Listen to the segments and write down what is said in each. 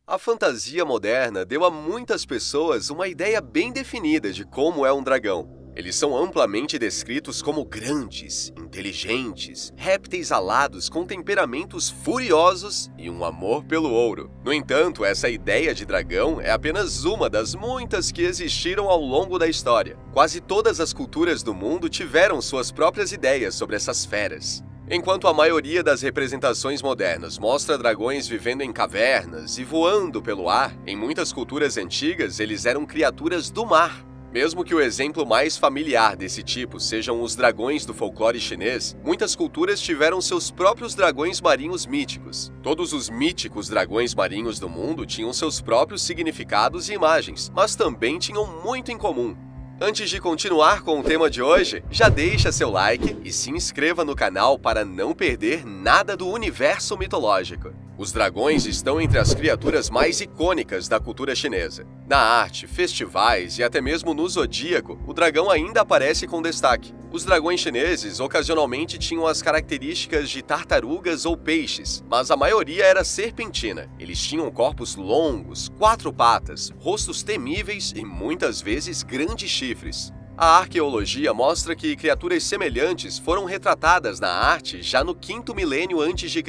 A fantasia moderna deu a muitas pessoas uma ideia bem definida de como é um dragão. Eles são amplamente descritos como grandes, inteligentes, répteis alados com temperamentos furiosos e um amor pelo ouro. No entanto, essa ideia de dragão é apenas uma das muitas que existiram ao longo da história. Quase todas as culturas do mundo tiveram suas próprias ideias sobre essas feras. Enquanto a maioria das representações modernas mostra dragões vivendo em cavernas e voando pelo ar, em muitas culturas antigas eles eram criaturas do mar. Mesmo que o exemplo mais familiar desse tipo sejam os dragões do folclore chinês, muitas culturas tiveram seus próprios dragões marinhos míticos. Todos os míticos dragões marinhos do mundo tinham seus próprios significados e imagens, mas também tinham muito em comum. Antes de continuar com o tema de hoje, já deixa seu like e se inscreva no canal para não perder nada do universo mitológico. Os dragões estão entre as criaturas mais icônicas da cultura chinesa. Na arte, festivais e até mesmo no zodíaco, o dragão ainda aparece com destaque. Os dragões chineses ocasionalmente tinham as características de tartarugas ou peixes, mas a maioria era serpentina. Eles tinham corpos longos, 4 patas, rostos temíveis e muitas vezes grandes chifres. A arqueologia mostra que criaturas semelhantes foram retratadas na arte já no 5º milênio a.C.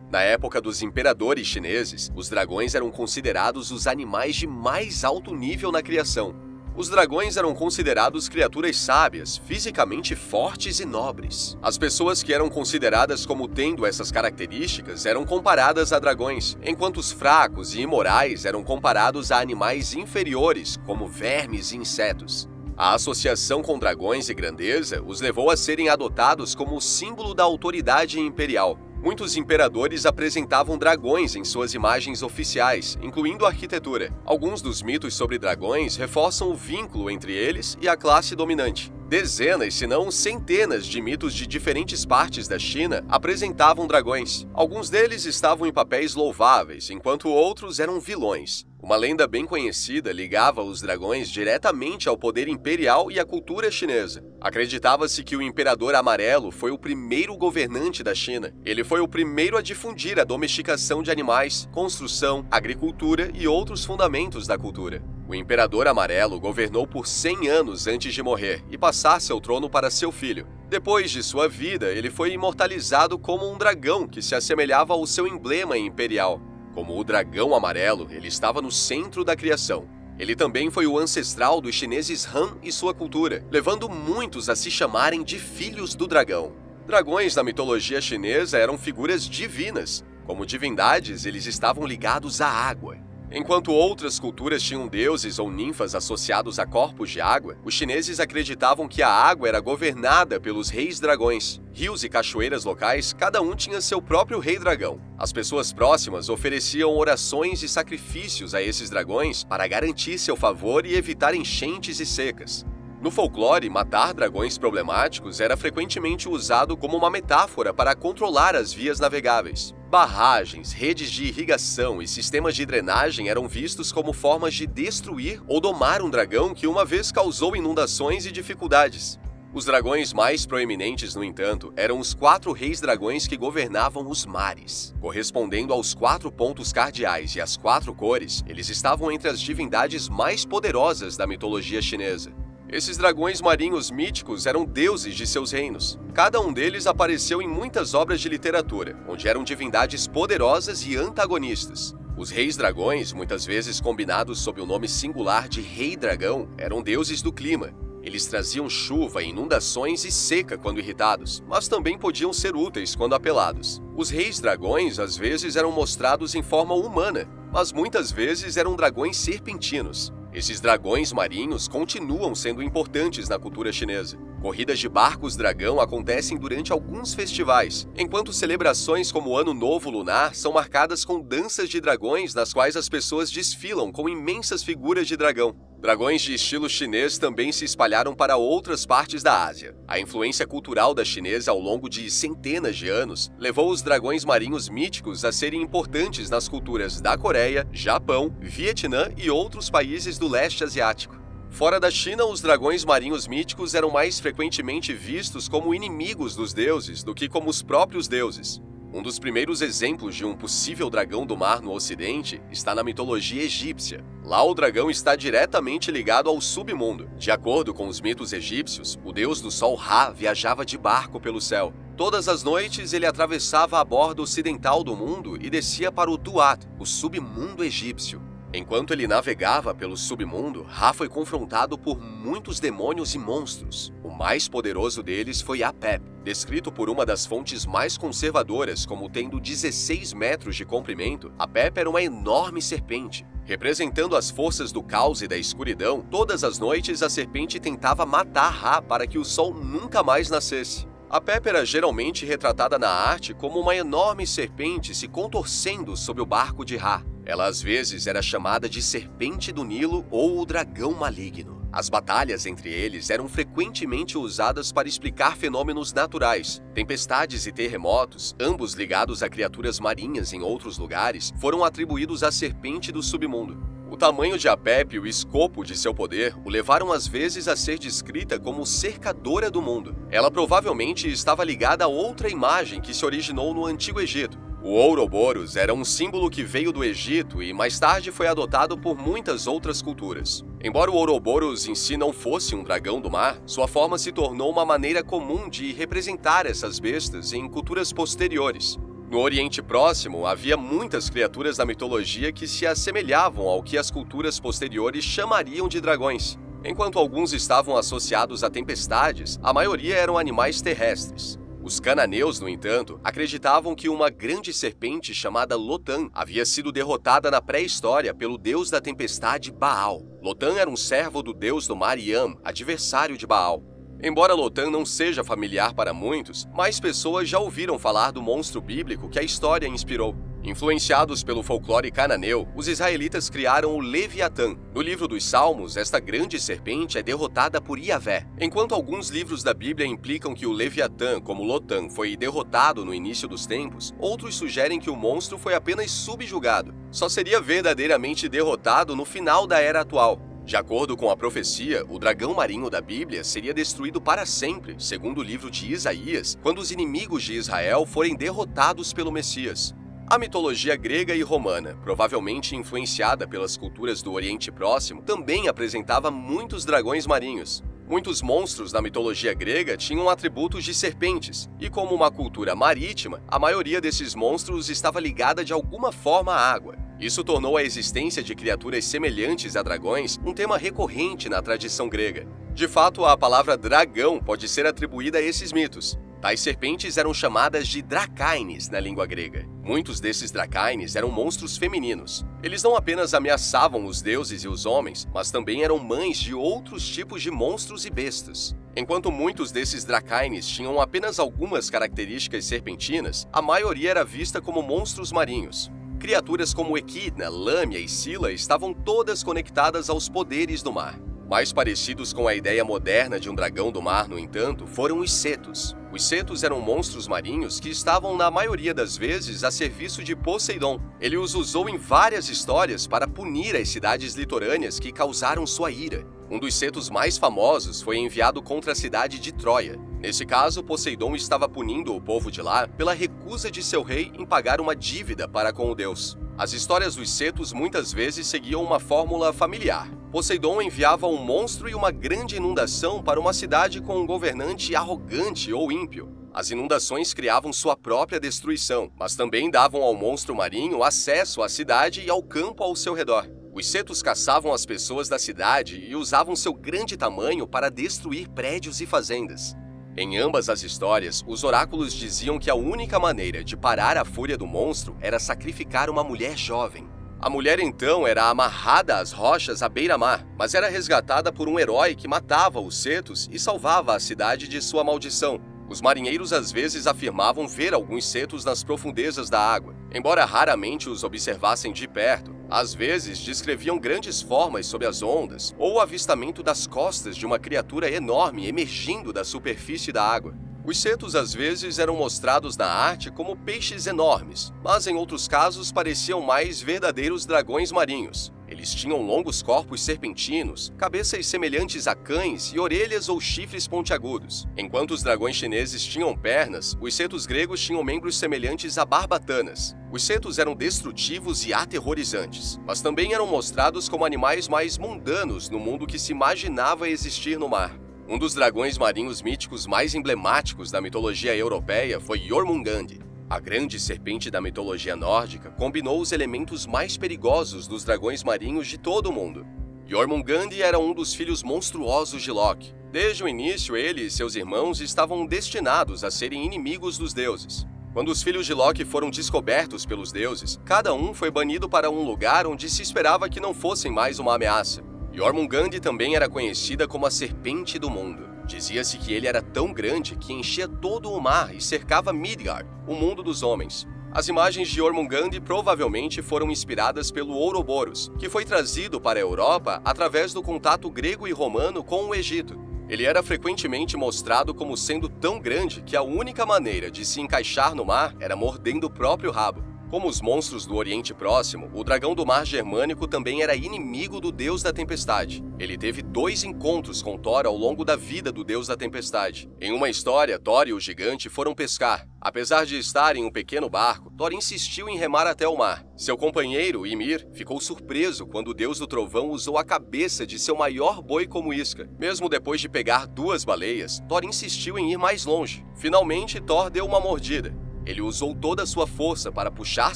Na época dos imperadores chineses, os dragões eram considerados os animais de mais alto nível na criação. Os dragões eram considerados criaturas sábias, fisicamente fortes e nobres. As pessoas que eram consideradas como tendo essas características eram comparadas a dragões, enquanto os fracos e imorais eram comparados a animais inferiores, como vermes e insetos. A associação com dragões e grandeza os levou a serem adotados como símbolo da autoridade imperial. Muitos imperadores apresentavam dragões em suas imagens oficiais, incluindo a arquitetura. Alguns dos mitos sobre dragões reforçam o vínculo entre eles e a classe dominante. Dezenas, se não centenas de mitos de diferentes partes da China apresentavam dragões. Alguns deles estavam em papéis louváveis, enquanto outros eram vilões. Uma lenda bem conhecida ligava os dragões diretamente ao poder imperial e à cultura chinesa. Acreditava-se que o Imperador Amarelo foi o primeiro governante da China. Ele foi o primeiro a difundir a domesticação de animais, construção, agricultura e outros fundamentos da cultura. O Imperador Amarelo governou por 100 anos antes de morrer e passar seu trono para seu filho. Depois de sua vida, ele foi imortalizado como um dragão que se assemelhava ao seu emblema imperial. Como o dragão amarelo, ele estava no centro da criação. Ele também foi o ancestral dos chineses Han e sua cultura, levando muitos a se chamarem de filhos do dragão. Dragões na mitologia chinesa eram figuras divinas. Como divindades, eles estavam ligados à água. Enquanto outras culturas tinham deuses ou ninfas associados a corpos de água, os chineses acreditavam que a água era governada pelos reis dragões. Rios e cachoeiras locais, cada um tinha seu próprio rei dragão. As pessoas próximas ofereciam orações e sacrifícios a esses dragões para garantir seu favor e evitar enchentes e secas. No folclore, matar dragões problemáticos era frequentemente usado como uma metáfora para controlar as vias navegáveis. Barragens, redes de irrigação e sistemas de drenagem eram vistos como formas de destruir ou domar um dragão que uma vez causou inundações e dificuldades. Os dragões mais proeminentes, no entanto, eram os 4 reis dragões que governavam os mares. Correspondendo aos 4 pontos cardeais e às 4 cores, eles estavam entre as divindades mais poderosas da mitologia chinesa. Esses dragões marinhos míticos eram deuses de seus reinos. Cada um deles apareceu em muitas obras de literatura, onde eram divindades poderosas e antagonistas. Os reis dragões, muitas vezes combinados sob o nome singular de Rei Dragão, eram deuses do clima. Eles traziam chuva, inundações e seca quando irritados, mas também podiam ser úteis quando apelados. Os reis dragões às vezes eram mostrados em forma humana, mas muitas vezes eram dragões serpentinos. Esses dragões marinhos continuam sendo importantes na cultura chinesa. Corridas de barcos dragão acontecem durante alguns festivais, enquanto celebrações como o Ano Novo Lunar são marcadas com danças de dragões nas quais as pessoas desfilam com imensas figuras de dragão. Dragões de estilo chinês também se espalharam para outras partes da Ásia. A influência cultural da chinesa ao longo de centenas de anos levou os dragões marinhos míticos a serem importantes nas culturas da Coreia, Japão, Vietnã e outros países do leste asiático. Fora da China, os dragões marinhos míticos eram mais frequentemente vistos como inimigos dos deuses do que como os próprios deuses. Um dos primeiros exemplos de um possível dragão do mar no Ocidente está na mitologia egípcia. Lá o dragão está diretamente ligado ao submundo. De acordo com os mitos egípcios, o deus do sol Ra viajava de barco pelo céu. Todas as noites ele atravessava a borda ocidental do mundo e descia para o Duat, o submundo egípcio. Enquanto ele navegava pelo submundo, Ra foi confrontado por muitos demônios e monstros. O mais poderoso deles foi Apep, descrito por uma das fontes mais conservadoras como tendo 16 metros de comprimento. Apep era uma enorme serpente. Representando as forças do caos e da escuridão, todas as noites a serpente tentava matar Ra para que o sol nunca mais nascesse. Apep era geralmente retratada na arte como uma enorme serpente se contorcendo sob o barco de Ra. Ela às vezes era chamada de Serpente do Nilo ou o Dragão Maligno. As batalhas entre eles eram frequentemente usadas para explicar fenômenos naturais. Tempestades e terremotos, ambos ligados a criaturas marinhas em outros lugares, foram atribuídos à serpente do submundo. O tamanho de Apep e o escopo de seu poder o levaram às vezes a ser descrita como cercadora do mundo. Ela provavelmente estava ligada a outra imagem que se originou no Antigo Egito. O Ouroboros era um símbolo que veio do Egito e mais tarde foi adotado por muitas outras culturas. Embora o Ouroboros em si não fosse um dragão do mar, sua forma se tornou uma maneira comum de representar essas bestas em culturas posteriores. No Oriente Próximo, havia muitas criaturas da mitologia que se assemelhavam ao que as culturas posteriores chamariam de dragões. Enquanto alguns estavam associados a tempestades, a maioria eram animais terrestres. Os cananeus, no entanto, acreditavam que uma grande serpente chamada Lotan havia sido derrotada na pré-história pelo deus da tempestade Baal. Lotan era um servo do deus do mar Yam, adversário de Baal. Embora Lotan não seja familiar para muitos, mais pessoas já ouviram falar do monstro bíblico que a história inspirou. Influenciados pelo folclore cananeu, os israelitas criaram o Leviatã. No livro dos Salmos, esta grande serpente é derrotada por Iavé. Enquanto alguns livros da Bíblia implicam que o Leviatã, como Lotan, foi derrotado no início dos tempos, outros sugerem que o monstro foi apenas subjugado. Só seria verdadeiramente derrotado no final da era atual. De acordo com a profecia, o dragão marinho da Bíblia seria destruído para sempre, segundo o livro de Isaías, quando os inimigos de Israel forem derrotados pelo Messias. A mitologia grega e romana, provavelmente influenciada pelas culturas do Oriente Próximo, também apresentava muitos dragões marinhos. Muitos monstros da mitologia grega tinham atributos de serpentes, e como uma cultura marítima, a maioria desses monstros estava ligada de alguma forma à água. Isso tornou a existência de criaturas semelhantes a dragões um tema recorrente na tradição grega. De fato, a palavra dragão pode ser atribuída a esses mitos. Tais serpentes eram chamadas de dracaines na língua grega. Muitos desses dracaines eram monstros femininos. Eles não apenas ameaçavam os deuses e os homens, mas também eram mães de outros tipos de monstros e bestas. Enquanto muitos desses dracaines tinham apenas algumas características serpentinas, a maioria era vista como monstros marinhos. Criaturas como Equidna, Lâmia e Scylla estavam todas conectadas aos poderes do mar. Mais parecidos com a ideia moderna de um dragão do mar, no entanto, foram os cetos. Os cetos eram monstros marinhos que estavam, na maioria das vezes, a serviço de Poseidon. Ele os usou em várias histórias para punir as cidades litorâneas que causaram sua ira. Um dos cetos mais famosos foi enviado contra a cidade de Troia. Nesse caso, Poseidon estava punindo o povo de lá pela recusa de seu rei em pagar uma dívida para com o deus. As histórias dos cetos muitas vezes seguiam uma fórmula familiar. Poseidon enviava um monstro e uma grande inundação para uma cidade com um governante arrogante ou ímpio. As inundações criavam sua própria destruição, mas também davam ao monstro marinho acesso à cidade e ao campo ao seu redor. Os cetos caçavam as pessoas da cidade e usavam seu grande tamanho para destruir prédios e fazendas. Em ambas as histórias, os oráculos diziam que a única maneira de parar a fúria do monstro era sacrificar uma mulher jovem. A mulher então era amarrada às rochas à beira-mar, mas era resgatada por um herói que matava os cetos e salvava a cidade de sua maldição. Os marinheiros às vezes afirmavam ver alguns cetos nas profundezas da água. Embora raramente os observassem de perto, às vezes descreviam grandes formas sob as ondas ou o avistamento das costas de uma criatura enorme emergindo da superfície da água. Os cetos às vezes eram mostrados na arte como peixes enormes, mas em outros casos pareciam mais verdadeiros dragões marinhos. Eles tinham longos corpos serpentinos, cabeças semelhantes a cães e orelhas ou chifres pontiagudos. Enquanto os dragões chineses tinham pernas, os cetos gregos tinham membros semelhantes a barbatanas. Os cetos eram destrutivos e aterrorizantes, mas também eram mostrados como animais mais mundanos no mundo que se imaginava existir no mar. Um dos dragões marinhos míticos mais emblemáticos da mitologia europeia foi Jormungand. A grande serpente da mitologia nórdica combinou os elementos mais perigosos dos dragões marinhos de todo o mundo. Jormungand era um dos filhos monstruosos de Loki. Desde o início, ele e seus irmãos estavam destinados a serem inimigos dos deuses. Quando os filhos de Loki foram descobertos pelos deuses, cada um foi banido para um lugar onde se esperava que não fossem mais uma ameaça. Jormungand também era conhecida como a Serpente do Mundo. Dizia-se que ele era tão grande que enchia todo o mar e cercava Midgard, o mundo dos homens. As imagens de Jormungand provavelmente foram inspiradas pelo Ouroboros, que foi trazido para a Europa através do contato grego e romano com o Egito. Ele era frequentemente mostrado como sendo tão grande que a única maneira de se encaixar no mar era mordendo o próprio rabo. Como os monstros do Oriente Próximo, o dragão do mar germânico também era inimigo do deus da tempestade. Ele teve 2 encontros com Thor ao longo da vida do deus da tempestade. Em uma história, Thor e o gigante foram pescar. Apesar de estar em um pequeno barco, Thor insistiu em remar até o mar. Seu companheiro, Ymir, ficou surpreso quando o deus do trovão usou a cabeça de seu maior boi como isca. Mesmo depois de pegar 2 baleias, Thor insistiu em ir mais longe. Finalmente, Thor deu uma mordida. Ele usou toda a sua força para puxar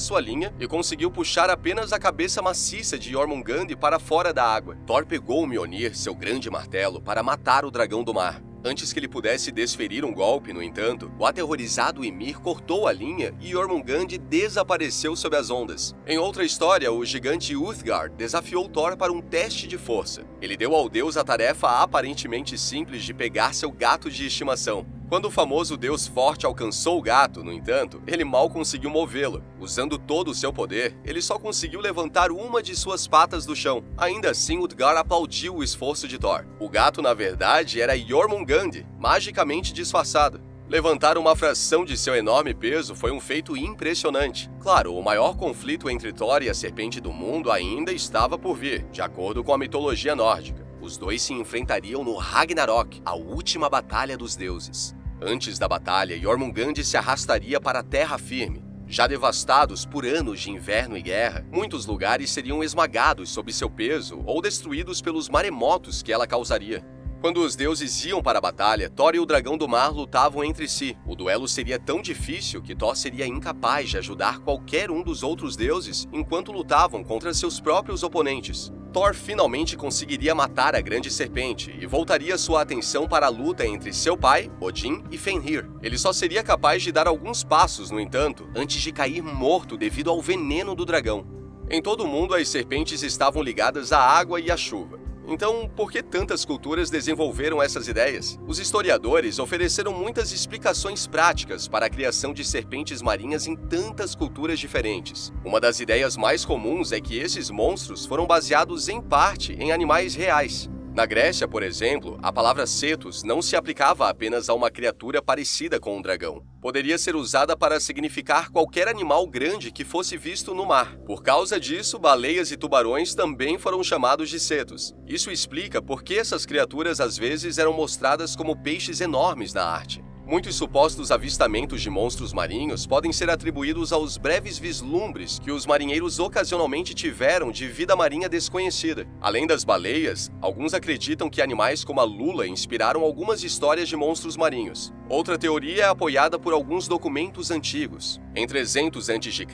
sua linha e conseguiu puxar apenas a cabeça maciça de Jormungand para fora da água. Thor pegou o Mjolnir, seu grande martelo, para matar o dragão do mar. Antes que ele pudesse desferir um golpe, no entanto, o aterrorizado Ymir cortou a linha e Jormungand desapareceu sob as ondas. Em outra história, o gigante Uthgard desafiou Thor para um teste de força. Ele deu ao deus a tarefa aparentemente simples de pegar seu gato de estimação. Quando o famoso deus forte alcançou o gato, no entanto, ele mal conseguiu movê-lo. Usando todo o seu poder, ele só conseguiu levantar uma de suas patas do chão. Ainda assim, Uthgar aplaudiu o esforço de Thor. O gato, na verdade, era Jormungand, magicamente disfarçado. Levantar uma fração de seu enorme peso foi um feito impressionante. Claro, o maior conflito entre Thor e a Serpente do Mundo ainda estava por vir, de acordo com a mitologia nórdica. Os dois se enfrentariam no Ragnarok, a última batalha dos deuses. Antes da batalha, Jormungand se arrastaria para a terra firme. Já devastados por anos de inverno e guerra, muitos lugares seriam esmagados sob seu peso ou destruídos pelos maremotos que ela causaria. Quando os deuses iam para a batalha, Thor e o dragão do mar lutavam entre si. O duelo seria tão difícil que Thor seria incapaz de ajudar qualquer um dos outros deuses enquanto lutavam contra seus próprios oponentes. Thor finalmente conseguiria matar a grande serpente e voltaria sua atenção para a luta entre seu pai, Odin, e Fenrir. Ele só seria capaz de dar alguns passos, no entanto, antes de cair morto devido ao veneno do dragão. Em todo o mundo, as serpentes estavam ligadas à água e à chuva. Então, por que tantas culturas desenvolveram essas ideias? Os historiadores ofereceram muitas explicações práticas para a criação de serpentes marinhas em tantas culturas diferentes. Uma das ideias mais comuns é que esses monstros foram baseados em parte em animais reais. Na Grécia, por exemplo, a palavra cetos não se aplicava apenas a uma criatura parecida com um dragão. Poderia ser usada para significar qualquer animal grande que fosse visto no mar. Por causa disso, baleias e tubarões também foram chamados de cetos. Isso explica por que essas criaturas às vezes eram mostradas como peixes enormes na arte. Muitos supostos avistamentos de monstros marinhos podem ser atribuídos aos breves vislumbres que os marinheiros ocasionalmente tiveram de vida marinha desconhecida. Além das baleias, alguns acreditam que animais como a lula inspiraram algumas histórias de monstros marinhos. Outra teoria é apoiada por alguns documentos antigos. Em 300 a.C.,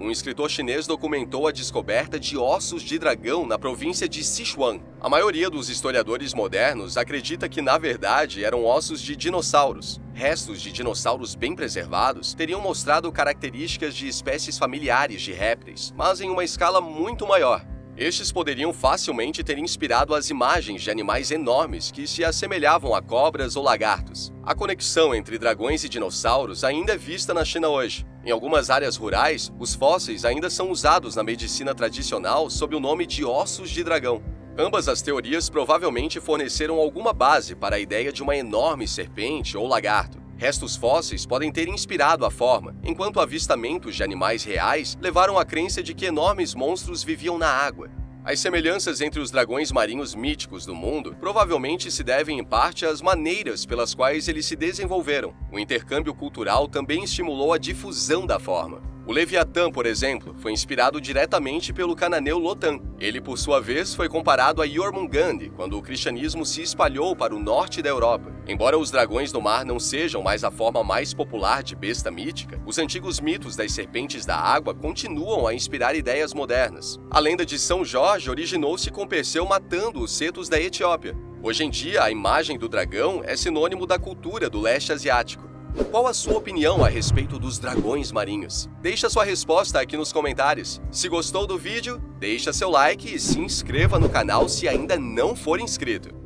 um escritor chinês documentou a descoberta de ossos de dragão na província de Sichuan. A maioria dos historiadores modernos acredita que, na verdade, eram ossos de dinossauros. Restos de dinossauros bem preservados teriam mostrado características de espécies familiares de répteis, mas em uma escala muito maior. Estes poderiam facilmente ter inspirado as imagens de animais enormes que se assemelhavam a cobras ou lagartos. A conexão entre dragões e dinossauros ainda é vista na China hoje. Em algumas áreas rurais, os fósseis ainda são usados na medicina tradicional sob o nome de ossos de dragão. Ambas as teorias provavelmente forneceram alguma base para a ideia de uma enorme serpente ou lagarto. Restos fósseis podem ter inspirado a forma, enquanto avistamentos de animais reais levaram à crença de que enormes monstros viviam na água. As semelhanças entre os dragões marinhos míticos do mundo provavelmente se devem em parte às maneiras pelas quais eles se desenvolveram. O intercâmbio cultural também estimulou a difusão da forma. O Leviatã, por exemplo, foi inspirado diretamente pelo cananeu Lotan. Ele, por sua vez, foi comparado a Jormungand quando o cristianismo se espalhou para o norte da Europa. Embora os dragões do mar não sejam mais a forma mais popular de besta mítica, os antigos mitos das serpentes da água continuam a inspirar ideias modernas. A lenda de São Jorge originou-se com Perseu matando os cetos da Etiópia. Hoje em dia, a imagem do dragão é sinônimo da cultura do leste asiático. Qual a sua opinião a respeito dos dragões marinhos? Deixa sua resposta aqui nos comentários. Se gostou do vídeo, deixa seu like e se inscreva no canal se ainda não for inscrito.